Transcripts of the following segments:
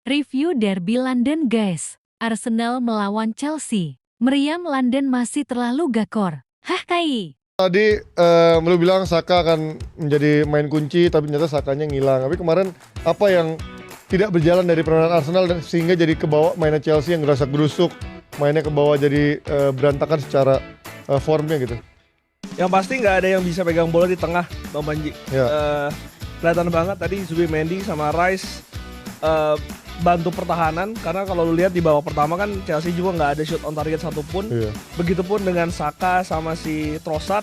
Review Derby London guys. Arsenal melawan Chelsea. Meriam London masih terlalu gakor. Hah Kai? Tadi lu bilang Saka akan menjadi main kunci, tapi ternyata Sakanya ngilang. Tapi kemarin apa yang tidak berjalan dari permainan Arsenal dan sehingga jadi kebawa mainnya Chelsea yang gerasak-gerusuk, mainnya kebawa jadi berantakan secara formnya gitu. Yang pasti nggak ada yang bisa pegang bola di tengah, Bang Panji. Ya. Kelihatan banget tadi Zubimendi sama Rice bantu pertahanan, karena kalau lu lihat di babak pertama kan Chelsea juga nggak ada shoot on target satupun. Iya. Begitupun dengan Saka sama si Trossard,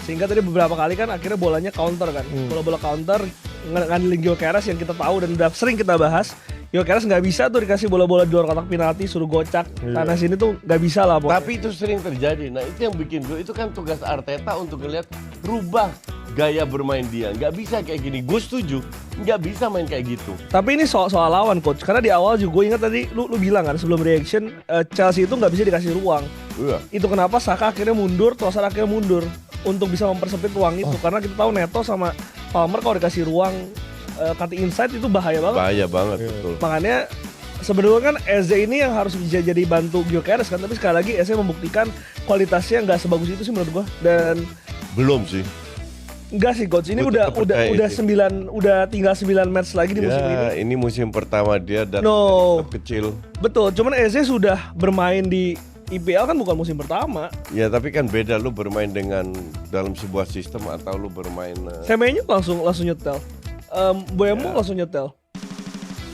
sehingga tadi beberapa kali kan akhirnya bolanya counter kan. Bola-bola counter ngandelin Gyökeres yang kita tahu dan udah sering kita bahas. Gyökeres nggak bisa tuh dikasih bola-bola di luar kotak penalti, suruh gocak. Iya. Sana sini tuh nggak bisa lah. Tapi itu sering terjadi. Nah itu yang bikin gue, itu kan tugas Arteta untuk ngeliat rubah gaya bermain dia. Nggak bisa kayak gini. Gue setuju, nggak bisa main kayak gitu. Tapi ini soal lawan coach, karena di awal juga gue ingat tadi lu bilang kan sebelum reaction Chelsea itu nggak bisa dikasih ruang. Iya. Itu kenapa Saka akhirnya mundur, Trossard akhirnya mundur untuk bisa mempersempit ruang itu. Karena kita tahu Neto sama Palmer kalau dikasih ruang cutting inside itu bahaya banget. Bahaya banget, betul. Makanya sebenarnya kan Eze ini yang harus bisa jadi bantu Gyökeres kan, tapi sekali lagi Eze membuktikan kualitasnya nggak sebagus itu sih menurut gue. Dan Belum sih. enggak sih coach, ini Gua udah tetap percaya sih. tinggal 9 match lagi di musim ini. Ya, ini musim pertama dia dan No. tetap kecil. Betul, cuman Eze sudah bermain di IPL kan bukan musim pertama. Ya tapi kan beda lu bermain dengan dalam sebuah sistem atau lu bermain Semenyo langsung nyetel. Boemo langsung nyetel.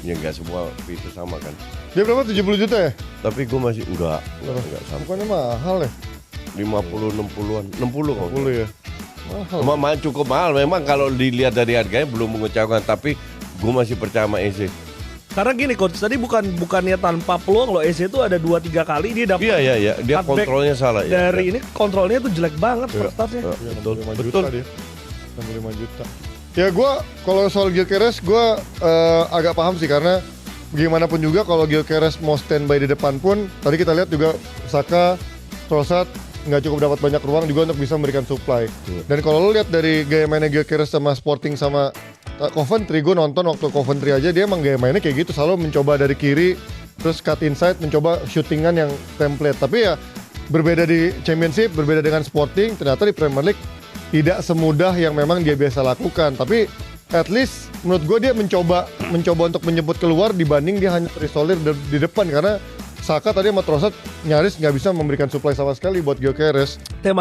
ya nggak semua itu sama kan. Dia berapa? 70 juta ya? Tapi gue masih enggak sama. Bukannya mahal ya? 50 60-an. 60 kok. 10 ya? Mahal. Cukup mahal memang kalau dilihat dari harganya belum mengecewakan, tapi gue masih percaya sama Eze. Karena gini coach, tadi bukannya tanpa peluang loh, Eze itu ada 2-3 kali dia dapat Iya, dia cutback kontrolnya salah ya. dari ini, kontrolnya tuh jelek banget first touch-nya. Iya, Betul, 65 betul. juta dia. 65 juta. Ya gue kalau soal Gyökeres gue agak paham sih, karena bagaimanapun juga kalau Gyökeres mau standby di depan pun tadi kita lihat juga Saka, Trossard nggak cukup dapat banyak ruang juga untuk bisa memberikan supply. Dan kalau lo lihat dari gaya mainnya Gyökeres sama Sporting sama Coventry, gue nonton waktu Coventry aja dia emang gaya mainnya kayak gitu, selalu mencoba dari kiri terus cut inside, mencoba shootingan yang template. Tapi ya berbeda di Championship, berbeda dengan Sporting, ternyata di Premier League tidak semudah yang memang dia biasa lakukan. Tapi at least menurut gue dia mencoba untuk menjemput keluar dibanding dia hanya terisolir di depan, karena Saka tadi sama Trossard nyaris nggak bisa memberikan supply sama sekali buat Gyökeres. Tema